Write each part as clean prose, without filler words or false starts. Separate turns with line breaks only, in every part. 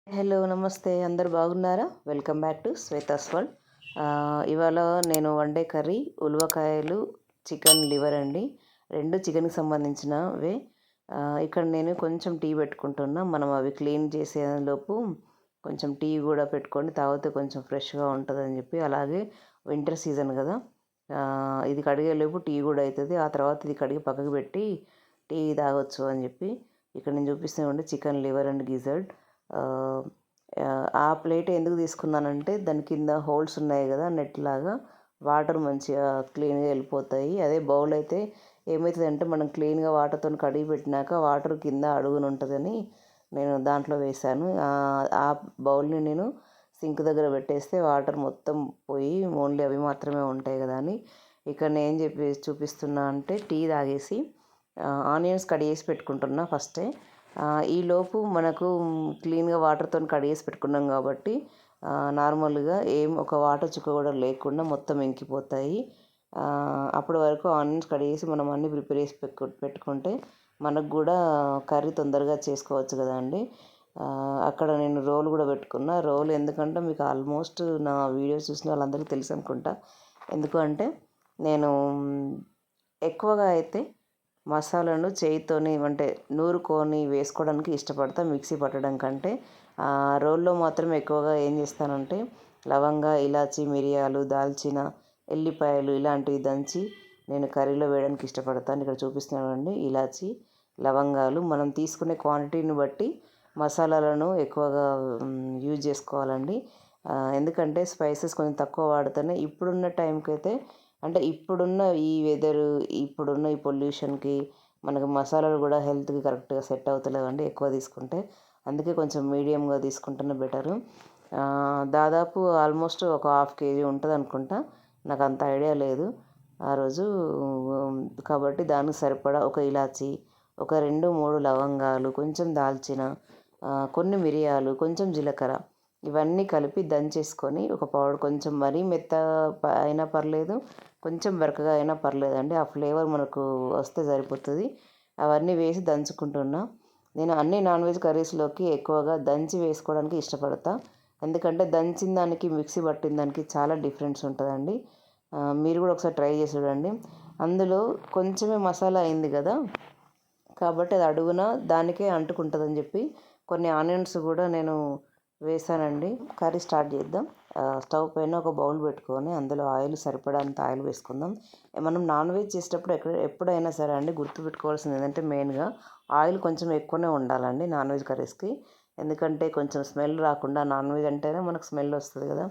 Hello నమస్తే అందరు బాగున్నారా? Welcome back to Shweta's world. ఇవాళ నేను వండే కర్రీ ఉలవకాయలు చికెన్ లివర్ అండి. రెండు చికెన్కి సంబంధించినవే. ఇక్కడ నేను కొంచెం టీ పెట్టుకుంటున్నా. మనం అవి క్లీన్ చేసేలోపు కొంచెం టీ కూడా పెట్టుకొని తాగితే కొంచెం ఫ్రెష్గా ఉంటుందని చెప్పి. అలాగే వింటర్ సీజన్ కదా, ఇది కడిగేలోపు టీ కూడా అవుతుంది. ఆ తర్వాత ఇది కడిగి పక్కకు పెట్టి టీ తాగొచ్చు అని చెప్పి ఇక్కడ నేను చూపిస్తున్నాను చికెన్ లివర్ అండ్ గిజర్డ్. ఆ ప్లేట్ ఎందుకు తీసుకున్నానంటే దాని కింద హోల్స్ ఉన్నాయి కదా, నెట్ లాగా వాటర్ మంచిగా క్లీన్గా వెళ్ళిపోతాయి. అదే బౌల్ అయితే ఏమవుతుందంటే మనం క్లీన్గా వాటర్తో కడిగి పెట్టినాక వాటర్ కింద అడుగున ఉంటుందని నేను దాంట్లో వేశాను. ఆ బౌల్ని నేను సింక్ దగ్గర పెట్టేస్తే వాటర్ మొత్తం పోయి ఓన్లీ అవి మాత్రమే ఉంటాయి కదా అని ఇక్కడ నేను చూపిస్తున్నా అంటే టీ తాగేసి ఆనియన్స్ కట్ చేసి పెట్టుకుంటున్నా ఫస్టే. ఈలోపు మనకు క్లీన్గా వాటర్తో కడిగేసి పెట్టుకున్నాం కాబట్టి నార్మల్గా ఒక వాటర్ చుక్క కూడా లేకుండా మొత్తం ఇంకిపోతాయి. అప్పటి వరకు ఆనియన్స్ కడిగేసి మనం అన్నీ ప్రిపేర్ చేసి పెట్టుకుంటే మనకు కూడా కర్రీ తొందరగా చేసుకోవచ్చు కదా అండి. అక్కడ నేను రోల్ కూడా పెట్టుకున్నా. రోల్ ఎందుకంటే మీకు ఆల్మోస్ట్ నా వీడియోస్ చూసిన వాళ్ళందరికీ తెలుసు అనుకుంటా. ఎందుకంటే నేను ఎక్కువగా అయితే మసాలాను చేయితోని అంటే నూరుకొని వేసుకోవడానికి ఇష్టపడతా మిక్సీ పట్టడం కంటే. రోల్లో మాత్రం ఎక్కువగా ఏం చేస్తానంటే లవంగా, ఇలాచి, మిరియాలు, దాల్చిన, ఎల్లిపాయలు ఇలాంటివి దంచి నేను కర్రీలో వేయడానికి ఇష్టపడతాను. ఇక్కడ చూపిస్తున్నానండి ఇలాచి, లవంగాలు. మనం తీసుకునే క్వాంటిటీని బట్టి మసాలాలను ఎక్కువగా యూజ్ చేసుకోవాలండి. ఎందుకంటే స్పైసెస్ కొంచెం తక్కువ వాడితేనే ఇప్పుడున్న టైంకి అయితే, అంటే ఇప్పుడున్న ఈ వెదరు, ఇప్పుడున్న ఈ పొల్యూషన్కి మనకు మసాలాలు కూడా హెల్త్కి కరెక్ట్గా సెట్ అవుతలేవండి ఎక్కువ తీసుకుంటే. అందుకే కొంచెం మీడియంగా తీసుకుంటేనే బెటరు. దాదాపు ఆల్మోస్ట్ ఒక 1/2 kg ఉంటుంది అనుకుంటా, నాకు అంత ఐడియా లేదు ఆ రోజు. కాబట్టి దానికి సరిపడా ఒక ఇలాచి, ఒక 2-3 లవంగాలు, కొంచెం దాల్చిన, కొన్ని మిరియాలు, కొంచెం జీలకర్ర ఇవన్నీ కలిపి దంచేసుకొని ఒక పౌడర్, కొంచెం మరీ మెత్త అయినా పర్లేదు, కొంచెం బరకగా అయినా పర్లేదండి. ఆ ఫ్లేవర్ మనకు వస్తే సరిపోతుంది. అవన్నీ వేసి దంచుకుంటున్నా. నేను అన్ని నాన్ వెజ్ కర్రీస్లోకి ఎక్కువగా దంచి వేసుకోవడానికి ఇష్టపడతా. ఎందుకంటే దంచిన దానికి మిక్సీ పట్టిన దానికి చాలా డిఫరెన్స్ ఉంటుందండి. మీరు కూడా ఒకసారి ట్రై చేసి చూడండి. అందులో కొంచెమే మసాలా అయింది కదా, కాబట్టి అది అడుగున దానికే అంటుకుంటుందని చెప్పి కొన్ని ఆనియన్స్ కూడా నేను వేసానండి. కర్రీ స్టార్ట్ చేద్దాం. స్టవ్ పైన ఒక బౌల్ పెట్టుకొని అందులో ఆయిల్ సరిపడంత ఆయిల్ వేసుకుందాం. మనం నాన్ వెజ్ చేసేటప్పుడు ఎప్పుడైనా సరే అండి గుర్తుపెట్టుకోవాల్సింది ఏంటంటే మెయిన్గా ఆయిల్ కొంచెం ఎక్కువనే ఉండాలండి నాన్ వెజ్ కర్రీస్కి. ఎందుకంటే కొంచెం స్మెల్ రాకుండా, నాన్ వెజ్ అంటేనే మనకు స్మెల్ వస్తుంది కదా,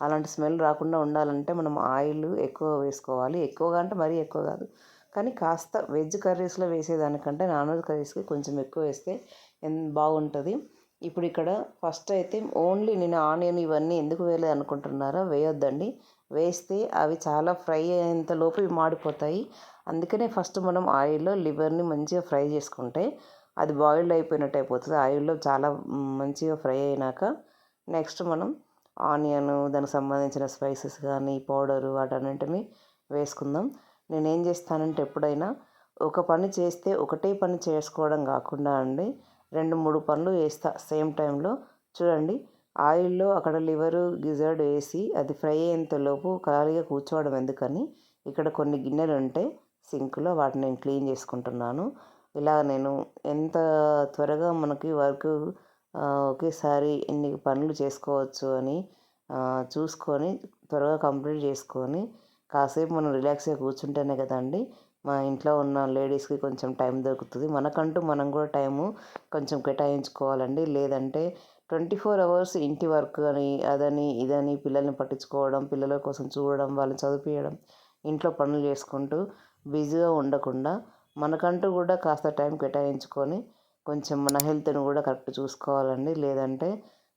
అలాంటి స్మెల్ రాకుండా ఉండాలంటే మనం ఆయిల్ ఎక్కువ వేసుకోవాలి. ఎక్కువగా అంటే మరీ ఎక్కువ కాదు, కానీ కాస్త వెజ్ కర్రీస్లో వేసేదానికంటే నాన్ వెజ్ కర్రీస్కి కొంచెం ఎక్కువ వేస్తే బాగుంటుంది. ఇప్పుడు ఇక్కడ ఫస్ట్ అయితే ఓన్లీ నేను ఆనియన్ ఇవన్నీ ఎందుకు వేయలేదు అనుకుంటున్నారా? వేయొద్దండి. వేస్తే అవి చాలా ఫ్రై అయ్యేంత లోపు ఇవి మాడిపోతాయి. అందుకనే ఫస్ట్ మనం ఆయిల్లో లివర్ని మంచిగా ఫ్రై చేసుకుంటే అది బాయిల్డ్ అయిపోయినట్టు అయిపోతుంది. ఆయిల్లో చాలా మంచిగా ఫ్రై అయినాక నెక్స్ట్ మనం ఆనియన్, దానికి సంబంధించిన స్పైసెస్ కానీ పౌడరు వాటన్నింటినీ వేసుకుందాం. నేనేం చేస్తానంటే ఎప్పుడైనా ఒక పని చేస్తే ఒకటే పని చేసుకోవడం కాకుండా అండి 2-3 పనులు వేస్తా సేమ్ టైంలో. చూడండి, ఆయిల్లో అక్కడ లివరు గిజర్డ్ వేసి అది ఫ్రై అయ్యేంతలోపు ఖాళీగా కూర్చోవడం ఎందుకని ఇక్కడ కొన్ని గిన్నెలు ఉంటాయి సింక్లో, వాటిని నేను క్లీన్ చేసుకుంటున్నాను. ఇలా నేను ఎంత త్వరగా మనకి వర్క్ ఒకేసారి ఎన్ని పనులు చేసుకోవచ్చు అని చూసుకొని త్వరగా కంప్లీట్ చేసుకొని కాసేపు మనం రిలాక్స్గా కూర్చుంటేనే కదండి మా ఇంట్లో ఉన్న లేడీస్కి కొంచెం టైం దొరుకుతుంది. మనకంటూ మనం కూడా టైము కొంచెం కేటాయించుకోవాలండి. లేదంటే 24 hours ఇంటి వర్క్ అని అదని ఇదని పిల్లల్ని పట్టించుకోవడం, పిల్లల కోసం చూడడం, వాళ్ళని చదివించడం, ఇంట్లో పనులు చేసుకుంటూ బిజీగా ఉండకుండా మనకంటూ కూడా కాస్త టైం కేటాయించుకొని కొంచెం మన హెల్త్ని కూడా కరెక్ట్ చూసుకోవాలండి. లేదంటే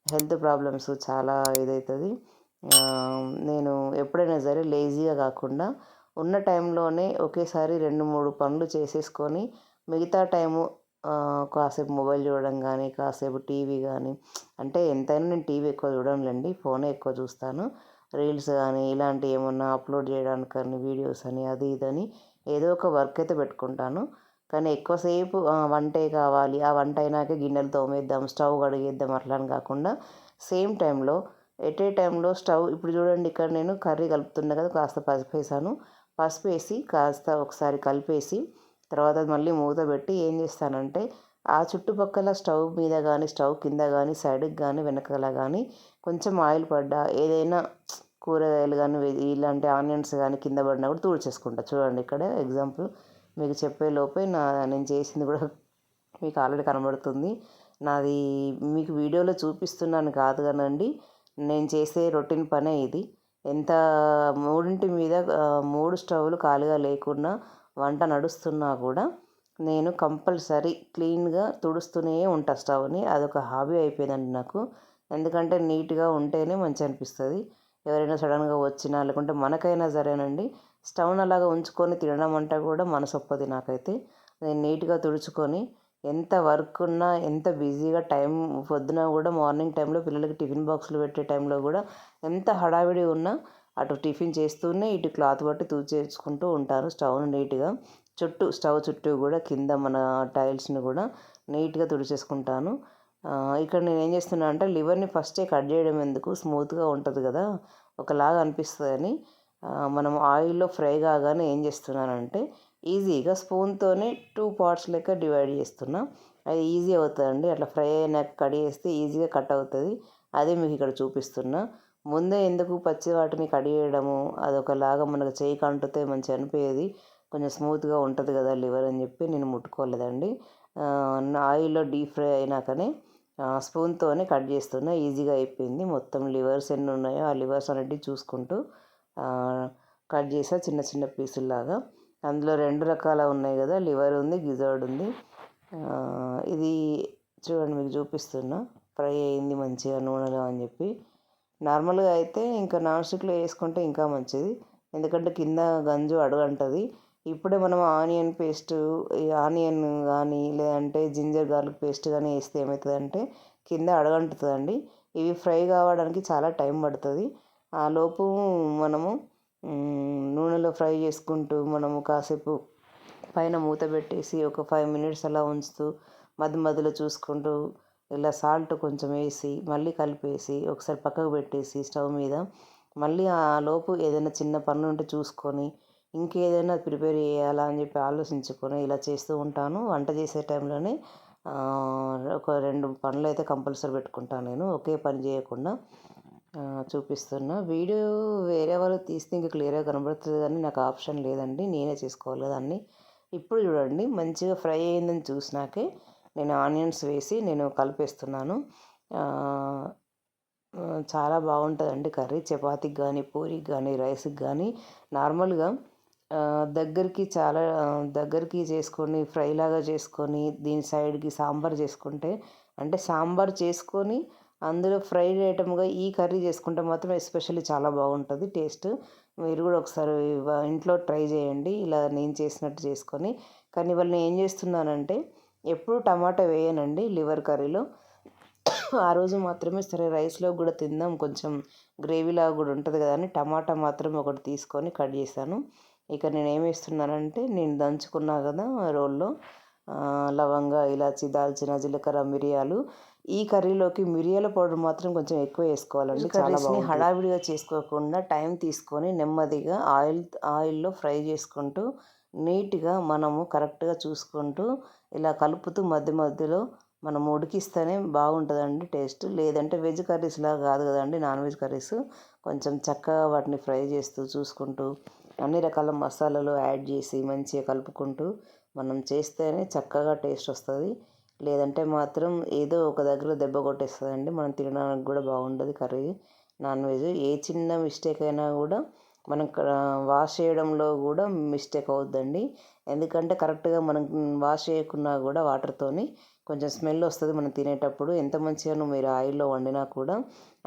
హెల్త్ ప్రాబ్లమ్స్ చాలా ఇదవుతుంది. నేను ఎప్పుడైనా సరే లేజీగా కాకుండా ఉన్న టైంలోనే ఒకేసారి 2-3 పనులు చేసేసుకొని మిగతా టైము కాసేపు మొబైల్ చూడడం కానీ, కాసేపు టీవీ కానీ, అంటే ఎంతైనా నేను టీవీ ఎక్కువ చూడనులేండి, ఫోనే ఎక్కువ చూస్తాను. రీల్స్ కానీ ఇలాంటి ఏమన్నా అప్లోడ్ చేయడానికి కానీ వీడియోస్ అని అది ఇదని ఏదో ఒక వర్క్ అయితే పెట్టుకుంటాను. కానీ ఎక్కువసేపు వంటే కావాలి, ఆ వంట అయినాక గిన్నెలు తోమేద్దాం, స్టవ్ కడిగేద్దాం అట్లా అని కాకుండా సేమ్ టైంలో ఎట్ ఏ టైంలో స్టవ్ ఇప్పుడు చూడండి, ఇక్కడ నేను కర్రీ కలుపుతున్నా కదా, కాస్త పసుపు వేసాను. పసుపు వేసి కాస్త ఒకసారి కలిపేసి తర్వాత మళ్ళీ మూత పెట్టి ఏం చేస్తానంటే ఆ చుట్టుపక్కల స్టవ్ మీద కానీ స్టవ్ కింద కానీ సైడ్కి కానీ వెనకాల కానీ కొంచెం ఆయిల్ పడ్డా ఏదైనా కూరగాయలు కానీ ఇలాంటి ఆనియన్స్ కానీ కింద పడినా కూడా తుడిచేసుకుంటా. చూడండి ఇక్కడ ఎగ్జాంపుల్ మీకు చెప్పే లోపే నేను చేసింది కూడా మీకు ఆల్రెడీ కనబడుతుంది. నాది మీకు వీడియోలో చూపిస్తున్నాను కాదు కానండి, నేను చేసే రొటీన్ పనే ఇది. ఎంత మూడింటి మీద 3 స్టవ్లు ఖాళీగా లేకున్నా వంట నడుస్తున్నా కూడా నేను కంపల్సరీ క్లీన్గా తుడుస్తూనే ఉంటా స్టవ్ని. అదొక హాబీ అయిపోయిందండి నాకు. ఎందుకంటే నీట్గా ఉంటేనే మంచిగా అనిపిస్తుంది. ఎవరైనా సడన్గా వచ్చినా లేకుంటే మనకైనా సరేనండి, స్టవ్ని అలాగా ఉంచుకొని తినడం అంటే కూడా మనసొప్పది నాకైతే. నేను నీట్గా తుడుచుకొని ఎంత వర్క్ ఉన్నా ఎంత బిజీగా టైం పొద్దున కూడా మార్నింగ్ టైంలో పిల్లలకి టిఫిన్ బాక్సులు పెట్టే టైంలో కూడా ఎంత హడావిడి ఉన్నా అటు టిఫిన్ చేస్తూనే ఇటు క్లాత్ బట్టి తూచేసుకుంటూ ఉంటాను స్టవ్ను నీట్గా. స్టవ్ చుట్టూ కూడా కింద మన టైల్స్ని కూడా నీట్గా తుడిచేసుకుంటాను. ఇక్కడ నేను ఏం చేస్తున్నా అంటే లివర్ని ఫస్టే కట్ చేయడం ఎందుకు, స్మూత్గా ఉంటుంది కదా, ఒకలాగా అనిపిస్తుందని మనం ఆయిల్లో ఫ్రై కాగానే ఏం చేస్తున్నానంటే ఈజీగా స్పూన్తోనే 2 పార్ట్స్ లెక్క డివైడ్ చేస్తున్నా. అది ఈజీ అవుతుందండి. అట్లా ఫ్రై అయినాక కట్ చేస్తే ఈజీగా కట్ అవుతుంది. అదే మీకు ఇక్కడ చూపిస్తున్నా. ముందే ఎందుకు పచ్చి వాటిని కట్ చేయడము, అదొకలాగా మనకు చేయి కంటితే మంచిగా అనిపించేది. కొంచెం స్మూత్గా ఉంటుంది కదా లివర్ అని చెప్పి నేను ముట్టుకోలేదండి. ఆయిల్లో డీప్ ఫ్రై అయినాకనే స్పూన్తోనే కట్ చేస్తున్నా. ఈజీగా అయిపోయింది. మొత్తం లివర్స్ ఎన్ని ఉన్నాయో ఆ లివర్స్ అనేవి చూసుకుంటూ కట్ చేసా చిన్న చిన్న పీసుల్లాగా. అందులో 2 రకాల ఉన్నాయి కదా, లివర్ ఉంది, గిజర్డ్ ఉంది. ఇది చూడండి మీకు చూపిస్తున్నా. ఫ్రై అయింది మంచిగా నూనెలో అని చెప్పి. నార్మల్గా అయితే ఇంకా నాన్ స్టిక్లో వేసుకుంటే ఇంకా మంచిది, ఎందుకంటే కింద గంజు అడుగంటది. ఇప్పుడే మనం ఆనియన్ పేస్ట్, ఈ ఆనియన్ కానీ లేదంటే జింజర్ గార్లిక్ పేస్ట్ కానీ వేస్తే ఏమవుతుందంటే కింద అడుగంటుతుందండి. ఇవి ఫ్రై కావడానికి చాలా టైం పడుతుంది. ఆ లోపు మనము నూనెలో ఫ్రై చేసుకుంటూ మనము కాసేపు పైన మూత పెట్టేసి ఒక 5 మినిట్స్ అలా ఉంచుతూ మధ్యలో చూసుకుంటూ ఇలా సాల్ట్ కొంచెం వేసి మళ్ళీ కలిపేసి ఒకసారి పక్కకు పెట్టేసి స్టవ్ మీద మళ్ళీ ఆ లోపు ఏదైనా చిన్న పనులు ఉంటే చూసుకొని ఇంకేదైనా ప్రిపేర్ చేయాలా అని చెప్పి ఆలోచించుకొని ఇలా చేస్తూ ఉంటాను. వంట చేసే టైంలోనే ఒక 2 పనులు అయితే కంపల్సరీ పెట్టుకుంటాను నేను, ఒకే పని చేయకుండా. చూపిస్తున్నా. వీడియో వేరే వాళ్ళు తీస్తే ఇంకా క్లియర్గా కనబడుతుంది కానీ నాకు ఆప్షన్ లేదండి, నేనే చేసుకోవాలి కదా అన్నీ. ఇప్పుడు చూడండి మంచిగా ఫ్రై అయిందని చూసినాకే నేను ఆనియన్స్ వేసి నేను కలిపేస్తున్నాను. చాలా బాగుంటుందండి కర్రీ. చపాతీకి కానీ పూరికి కానీ రైస్కి కానీ నార్మల్గా దగ్గరికి చేసుకొని ఫ్రైలాగా చేసుకొని దీని సైడ్కి సాంబార్ చేసుకుంటే, అంటే సాంబార్ చేసుకొని అందులో ఫ్రైడ్ ఐటమ్గా ఈ కర్రీ చేసుకుంటే మాత్రం ఎస్పెషల్లీ చాలా బాగుంటుంది టేస్ట్. మీరు కూడా ఒకసారి ఇంట్లో ట్రై చేయండి ఇలా నేను చేసినట్టు చేసుకొని. కానీ ఇవాళ నేను ఏం చేస్తున్నానంటే ఎప్పుడు టమాటా వేయనండి లివర్ కర్రీలో. ఆ రోజు మాత్రమే సరే రైస్లో కూడా తిందాం కొంచెం గ్రేవీలాగా కూడా ఉంటుంది కదా అని టమాటా మాత్రం ఒకటి తీసుకొని కట్ చేశాను. ఇక నేను ఏం వేస్తున్నానంటే నేను దంచుకున్నా కదా రోల్లో లవంగ, ఇలాచి, దాల్చిన, జీలకర్ర, మిరియాలు. ఈ కర్రీలోకి మిరియాల పౌడర్ మాత్రం కొంచెం ఎక్కువ వేసుకోవాలండి, చాలా బాగుంటుంది. హడావిడిగా చేసుకోకుండా టైం తీసుకొని నెమ్మదిగా ఆయిల్లో ఫ్రై చేసుకుంటూ నీట్గా మనము కరెక్ట్గా చూసుకుంటూ ఇలా కలుపుతూ మధ్యలో మనం ఉడికిస్తేనే బాగుంటుందండి టేస్ట్. లేదంటే వెజ్ కర్రీస్ లాగా కాదు కదండి, నాన్ వెజ్ కర్రీస్. కొంచెం చక్కగా వాటిని ఫ్రై చేస్తూ చూసుకుంటూ అన్ని రకాల మసాలాలు యాడ్ చేసి మంచిగా కలుపుకుంటూ మనం చేస్తేనే చక్కగా టేస్ట్ వస్తుంది. లేదంటే మాత్రం ఏదో ఒక దగ్గర దెబ్బ కొట్టేస్తుందండి, మనం తినడానికి కూడా బాగుండదు కర్రీ. నాన్ వెజ్ ఏ చిన్న మిస్టేక్ అయినా కూడా మనం వాష్ చేయడంలో కూడా మిస్టేక్ అవుద్దండి. ఎందుకంటే కరెక్ట్గా మనం వాష్ చేయకున్నా కూడా వాటర్తోని కొంచెం స్మెల్ వస్తుంది మనం తినేటప్పుడు, ఎంత మంచిగానో మీరు ఆయిల్లో వండినా కూడా.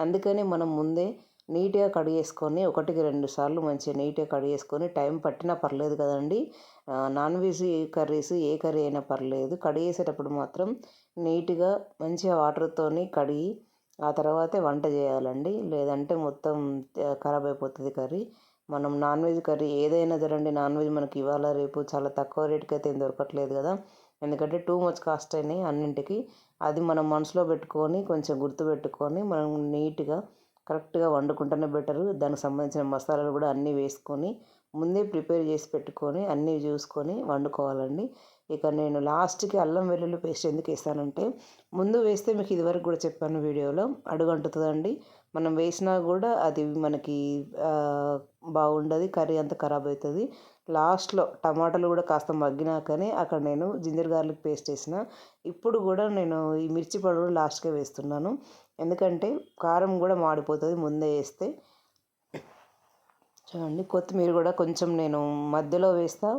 అందుకని మనం ముందే నీట్గా కడిగేసుకొని 1కి 2 సార్లు మంచిగా నీట్గా కడిగేసుకొని టైం పట్టినా పర్లేదు కదండి. నాన్ వెజ్ కర్రీస్ ఏ కర్రీ అయినా పర్లేదు, కడిగేసేటప్పుడు మాత్రం నీట్గా మంచిగా వాటర్తోని కడిగి ఆ తర్వాతే వంట చేయాలండి. లేదంటే మొత్తం ఖరాబ్ అయిపోతుంది కర్రీ. మనం నాన్ వెజ్ కర్రీ ఏదైనా సరండి, నాన్ వెజ్ మనకి ఇవాళ రేపు చాలా తక్కువ రేటుకి అయితే ఏం దొరకట్లేదు కదా, ఎందుకంటే టూ మచ్ కాస్ట్ అయినాయి అన్నింటికి. అది మనం మనసులో పెట్టుకొని కొంచెం గుర్తుపెట్టుకొని మనం నీట్గా కరెక్ట్గా వండుకుంటేనే బెటరు. దానికి సంబంధించిన మసాలాలు కూడా అన్నీ వేసుకొని ముందే ప్రిపేర్ చేసి పెట్టుకొని అన్నీ చూసుకొని వండుకోవాలండి. ఇక నేను లాస్ట్కి అల్లం వెల్లుల్లి పేస్ట్ ఎందుకు వేస్తానంటే, ముందు వేస్తే మీకు ఇదివరకు కూడా చెప్పాను వీడియోలో, అడుగంటుతుందండి. మనం వేసినా కూడా అది మనకి బాగుండదు, కర్రీ అంతా ఖరాబ్ అవుతుంది. లాస్ట్లో టమాటాలు కూడా కాస్త మగ్గినాకనే అక్కడ నేను జింజర్ గార్లిక్ పేస్ట్ వేసిన. ఇప్పుడు కూడా నేను ఈ మిర్చి పౌడర్ లాస్ట్కే వేస్తున్నాను, ఎందుకంటే కారం కూడా మాడిపోతుంది ముందే వేస్తే. చూడండి, కొత్తిమీర కూడా కొంచెం నేను మధ్యలో వేస్తా,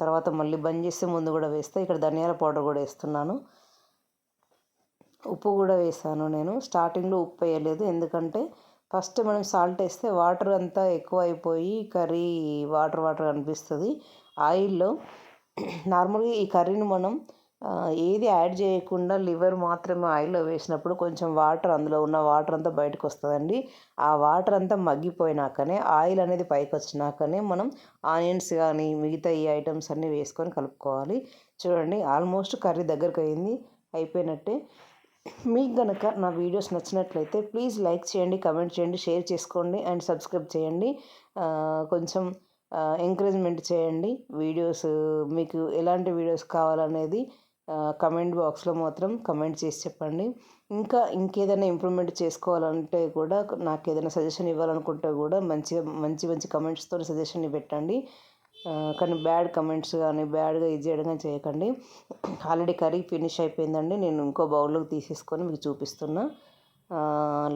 తర్వాత మళ్ళీ బంద్ చేస్తే ముందు కూడా వేస్తా. ఇక్కడ ధనియాల పౌడర్ కూడా వేస్తున్నాను. ఉప్పు కూడా వేసాను. నేను స్టార్టింగ్లో ఉప్పు వేయలేదు, ఎందుకంటే ఫస్ట్ మనం సాల్ట్ వేస్తే వాటర్ అంతా ఎక్కువ అయిపోయి కర్రీ వాటర్ వాటర్ అనిపిస్తుంది ఆయిల్లో. నార్మల్గా ఈ కర్రీని మనం ఏది యాడ్ చేయకుండా లివర్ మాత్రమే ఆయిల్లో వేసినప్పుడు కొంచెం వాటర్, అందులో ఉన్న వాటర్ అంతా బయటకు వస్తుందండి. ఆ వాటర్ అంతా మగ్గిపోయినాకనే, ఆయిల్ అనేది పైకి వచ్చినాకనే మనం ఆనియన్స్ కానీ మిగతా ఈ ఐటమ్స్ అన్నీ వేసుకొని కలుపుకోవాలి. చూడండి, ఆల్మోస్ట్ కర్రీ దగ్గరకు అయిపోయినట్టే. మీకు కనుక నా వీడియోస్ నచ్చినట్లయితే ప్లీజ్ లైక్ చేయండి, కమెంట్ చేయండి, షేర్ చేసుకోండి అండ్ సబ్స్క్రైబ్ చేయండి. కొంచెం ఎంకరేజ్మెంట్ చేయండి. వీడియోస్ మీకు ఎలాంటి వీడియోస్ కావాలనేది కమెంట్ బాక్స్లో మాత్రం కమెంట్ చేసి చెప్పండి. ఇంకేదైనా ఇంప్రూవ్మెంట్ చేసుకోవాలంటే కూడా, నాకు ఏదైనా సజెషన్ ఇవ్వాలనుకుంటే కూడా మంచి మంచి కమెంట్స్తో సజెషన్ పెట్టండి. కానీ బ్యాడ్ కమెంట్స్ కానీ బ్యాడ్గా ఇది చేయడం కానీ చేయకండి. ఆల్రెడీ కర్రీ ఫినిష్ అయిపోయిందండి. నేను ఇంకో బౌల్లోకి తీసేసుకొని మీకు చూపిస్తున్నా.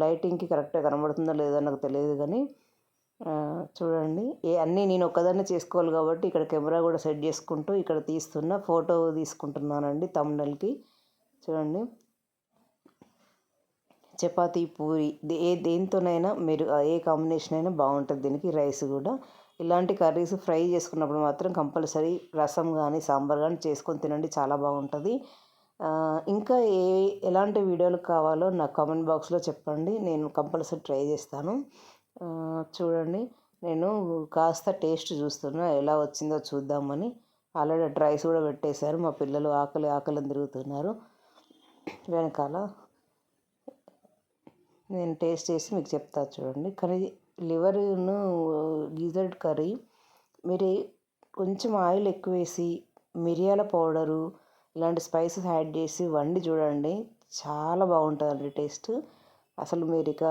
లైటింగ్కి కరెక్ట్గా కనబడుతుందో లేదో నాకు తెలియదు, కానీ చూడండి, అన్నీ నేను ఒక్కదాన్నే చేసుకోవాలి కాబట్టి ఇక్కడ కెమెరా కూడా సెట్ చేసుకుంటూ ఇక్కడ తీస్తున్నా, ఫోటో తీసుకుంటున్నానండి థంబ్నెయిల్కి. చూడండి, చపాతీ పూరి దేనితోనైనా మీరు ఏ కాంబినేషన్ అయినా బాగుంటుంది దీనికి. రైస్ కూడా ఇలాంటి కర్రీస్ ఫ్రై చేసుకున్నప్పుడు మాత్రం కంపల్సరీ రసం కానీ సాంబార్ కానీ చేసుకొని తినండి, చాలా బాగుంటుంది. ఇంకా ఎలాంటి వీడియోలు కావాలో నాకు కామెంట్ బాక్స్లో చెప్పండి, నేను కంపల్సరీ ట్రై చేస్తాను. చూడండి, నేను కాస్త టేస్ట్ చూస్తున్నా ఎలా వచ్చిందో చూద్దామని. ఆల్రెడీ రైస్ కూడా పెట్టేశారు, మా పిల్లలు ఆకలి అని తిరుగుతున్నారు వెనకాల. నేను టేస్ట్ చేసి మీకు చెప్తా చూడండి. కానీ లివర్ను గిజర్డ్ కర్రీ మీరు కొంచెం ఆయిల్ ఎక్కువ వేసి మిరియాల పౌడరు ఇలాంటి స్పైసెస్ యాడ్ చేసి వండి చూడండి, చాలా బాగుంటుందండి టేస్ట్. అసలు మీరు ఇక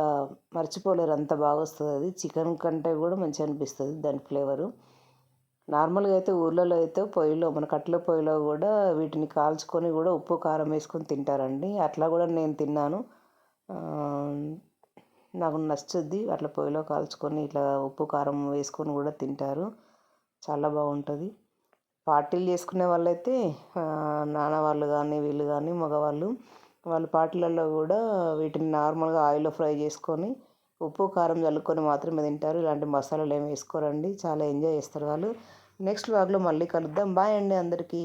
మర్చిపోలేరు, అంత బాగా వస్తుంది. అది చికెన్ కంటే కూడా మంచిగా అనిపిస్తుంది దాని ఫ్లేవరు. నార్మల్గా అయితే ఊర్లలో అయితే పొయ్యిలో, మన కట్టెల పొయ్యిలో కూడా వీటిని కాల్చుకొని కూడా ఉప్పు కారం వేసుకొని తింటారండి. అట్లా కూడా నేను తిన్నాను, నాకు నచ్చుద్ది. అట్లా పొయ్యిలో కాల్చుకొని ఇట్లా ఉప్పు కారం వేసుకొని కూడా తింటారు, చాలా బాగుంటుంది. పార్టీలు చేసుకునే వాళ్ళైతే నాన్న వాళ్ళు కానీ వీళ్ళు కానీ మగవాళ్ళు, వాళ్ళు పార్టీలలో కూడా వీటిని నార్మల్గా ఆయిల్లో ఫ్రై చేసుకొని ఉప్పు కారం చల్లుకొని మాత్రమే తింటారు. ఇలాంటి మసాలాలు ఏమి వేసుకోరండి, చాలా ఎంజాయ్ చేస్తారు వాళ్ళు. నెక్స్ట్ వ్లాగ్లో మళ్ళీ కలుద్దాం. బాయ్ అండి అందరికీ.